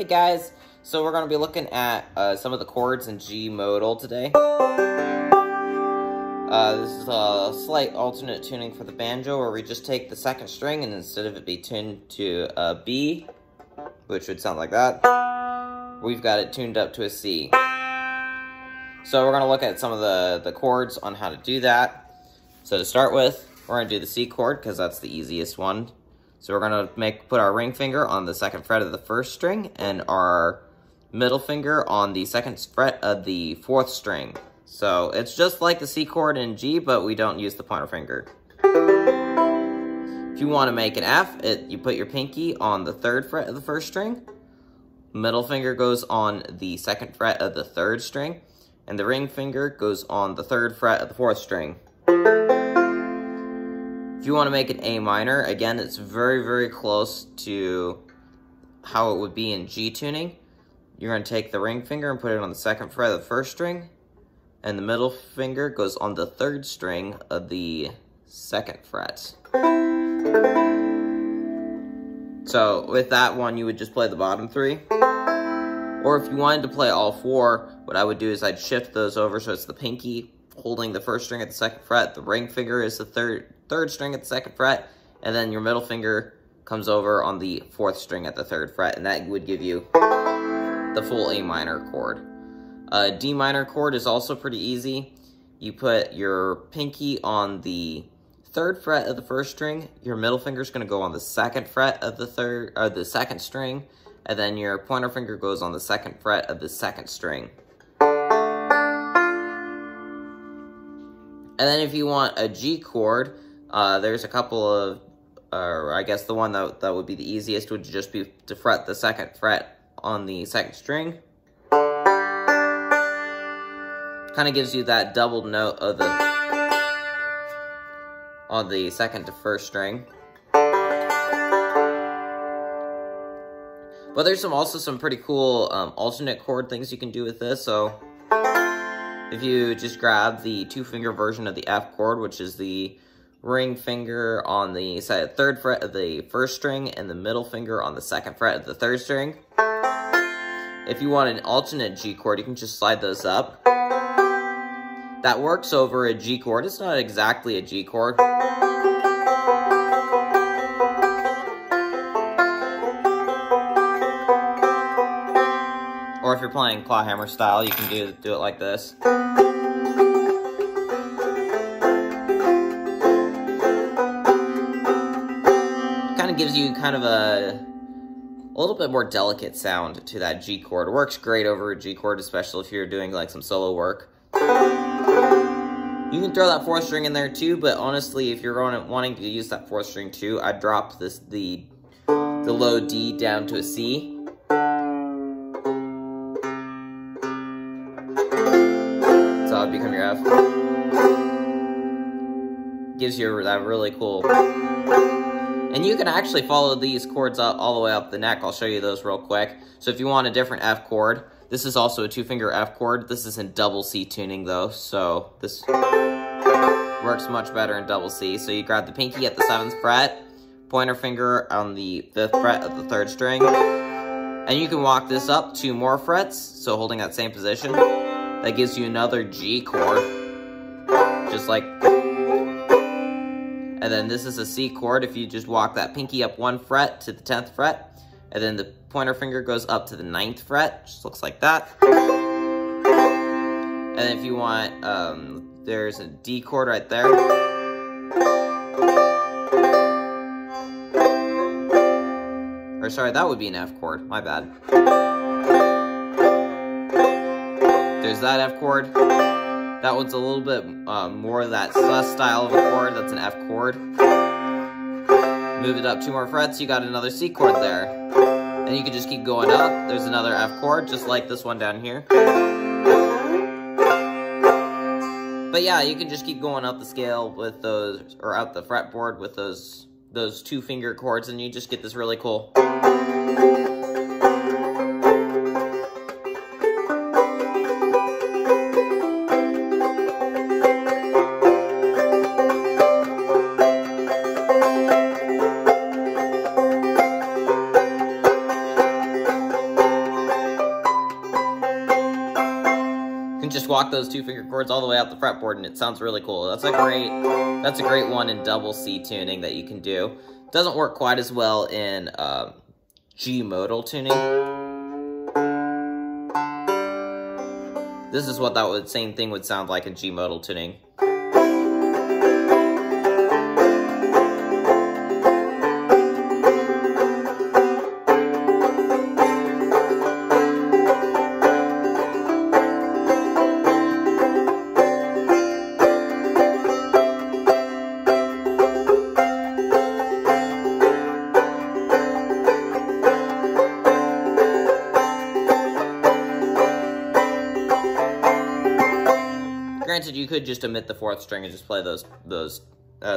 Hey guys, so we're going to be looking at some of the chords in G modal today. This is a slight alternate tuning for the banjo where we just take the second string and instead of it be tuned to a B, which would sound like that, we've got it tuned up to a C. So we're going to look at some of the chords on how to do that. So to start with, we're going to do the C chord because that's the easiest one. So we're going to put our ring finger on the second fret of the first string and our middle finger on the second fret of the fourth string. So it's just like the C chord in G, but we don't use the pointer finger. If you want to make an F, you put your pinky on the third fret of the first string, middle finger goes on the second fret of the third string, and the ring finger goes on the third fret of the fourth string. If you want to make an A minor, again, it's very, very close to how it would be in G tuning. You're going to take the ring finger and put it on the second fret of the first string, and the middle finger goes on the third string of the second fret. So with that one, you would just play the bottom three. Or if you wanted to play all four, what I would do is I'd shift those over so it's the pinky holding the first string at the second fret, the ring finger is the third string at the second fret, and then your middle finger comes over on the fourth string at the third fret, and that would give you the full A minor chord. D minor chord is also pretty easy. You put your pinky on the third fret of the first string, your middle finger is going to go on the second fret of the second string, and then your pointer finger goes on the second fret of the second string. And then if you want a G chord, there's a couple of, I guess the one that would be the easiest would just be to fret the second fret on the second string. Kind of gives you that double note of on the second to first string. But there's also some pretty cool alternate chord things you can do with this. So if you just grab the two-finger version of the F chord, which is the ring finger on the third fret of the first string and the middle finger on the second fret of the third string. If you want an alternate G chord, you can just slide those up. That works over a G chord. It's not exactly a G chord. Or if you're playing clawhammer style, you can do it like this. Kind of gives you kind of a little bit more delicate sound to that G chord. It works great over a G chord, especially if you're doing like some solo work. You can throw that fourth string in there too, but honestly, if you're wanting to use that fourth string too, I'd drop the low D down to a C. So it'd become your F. Gives you that really cool. And you can actually follow these chords up all the way up the neck. I'll show you those real quick. So if you want a different F chord, this is also a two-finger F chord. This is in double C tuning though, so this works much better in double C. So you grab the pinky at the 7th fret, pointer finger on the 5th fret of the 3rd string, and you can walk this up 2 more frets, so holding that same position. That gives you another G chord, just like. And then this is a C chord. If you just walk that pinky up 1 fret to the 10th fret, and then the pointer finger goes up to the 9th fret, just looks like that. And then if you want, there's a D chord right there. Or sorry, that would be an F chord, my bad. There's that F chord. That one's a little bit more of that sus style of a chord. That's an F chord. Move it up 2 more frets, you got another C chord there. And you can just keep going up. There's another F chord, just like this one down here. But yeah, you can just keep going up the scale with those, or up the fretboard with those two-finger chords, and you just get this really cool. just walk those 2-finger chords all the way out the fretboard, and it sounds really cool. That's a great one in double C tuning that you can do. Doesn't work quite as well in G modal tuning. This is what that same thing would sound like in G modal tuning. Granted, you could just omit the 4th string and just play the 1st,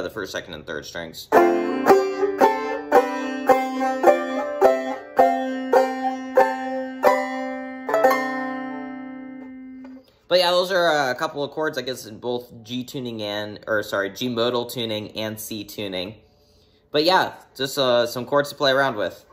2nd, and 3rd strings. But yeah, those are a couple of chords, I guess, in both G modal tuning and C tuning. But yeah, just some chords to play around with.